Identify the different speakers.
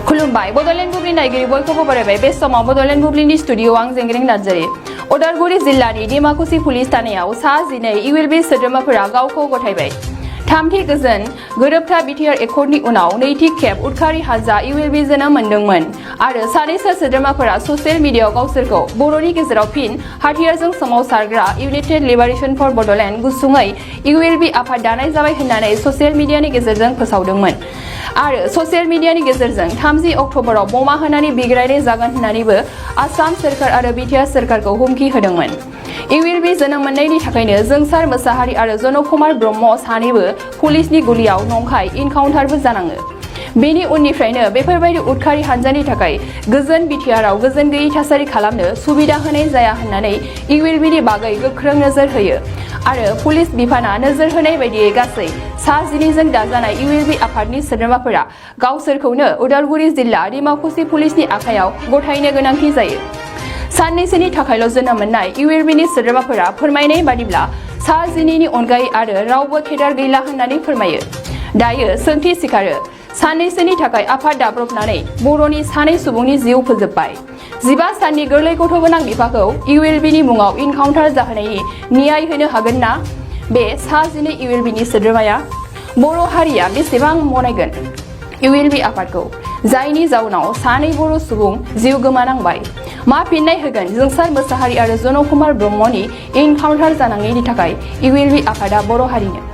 Speaker 1: खुलुमबाय बड'लेण्ड बुब्लि नायगिरि बयखौबो बरायबाय बे समाव बड'लेण्ड बुब्लिनि स्टुडिअ'आव आं जेंग्रें नार्जारि उदालगुरि जिल्लानि डिमाकुसि पुलिस थानायाव सा 12 इउएलबि सोद्रोमाफोरा गावखौ गथायबाय थामथि गोजोन गोरोबथा बिटिआर एकर्डनि उनाव नैथि खेब उदखारि हानजा इउएलबि जोनोम मोनदोंमोन आरो सानैसो सोद्रोमाफोरा ससियेल मिडियाआव गावसोरखौ बर'नि गेजेराव फिन हाथियारजों सोमावसारग्रा इउनाइटेड लिबारेशन फर बड'लेण्ड गुसुङै इउएलबि आफाद दानाय जाबाय होननानै ससियेल मिडियानि गेजेरजों फोसावदोंमोन आरो ससियेल मिडियानि गेजेरजों 30 अक्ट'बराव बमा होनानै बिग्रायनाय जागोन होननानैबो आसाम सोरखार आरो बिटिआर सोरखारखौ हुमखि होदोंमोन इउएलबि जोनोम मोननायनि थाखायनो जोंसार मोसाहारि आरो जनक कुमार ब्रह्म सानैबो पुलिसनि गुलियाव नंखाय इनकाउन्टारबो जानाङो बेनि उननिफ्रायनो बेफोरबायदि उदखारि हानजानि थाखाय गोजोन बिटिआरआव गोजोन गैयै थासारि खालामनो सुबिदा होनाय जाया होननानै इउएलबिनि बागै गोख्रों नोजोर होयो आरो पुलिस बिफाना नोजोर होनाय बायदियै गासै सा 12 जों दाजानाय इउएलबि आफादनि सोद्रोमाफोरा गावसोरखौनो उदालगुरि जिल्ला डिमाकुसि पुलिसनि आखायाव गथायनो गोनांथि जायो साननैसोनि थाखायल' जोनोम मोननाय इउएलबिनि सोद्रोमाफोरा फोरमायनाय बादिब्ला सा 12 नि अनगायै आरो रावबो केडार गैला होननानै फोरमायो दायो सोंथि सिखारो साननैसोनि थाखाय आफाद दाब्रबनानै बर'नि सानै सुबुंनि जिउ फोजोबबाय 15 साननि गोरलै गथ' गोनां बिफाखौ इउएलबिनि मुङाव इनकाउन्टार जाहोनायनि न्याय होनो हागोन ना बे सा 12 इउएलबिनि सोद्रोमाया बर' हारिया बेसेबां मनायगोन इउएलबि आफादखौ जायनि जाउनाव सानै बर' सुबुं जिउ गोमानांबाय मा फिननाय होगोन जोंसार मोसाहारि आरो जनक कुमार ब्रह्मनि इनकाउन्टार जानाङैनि थाखाय इउएलबि आफादा बर' हारिनो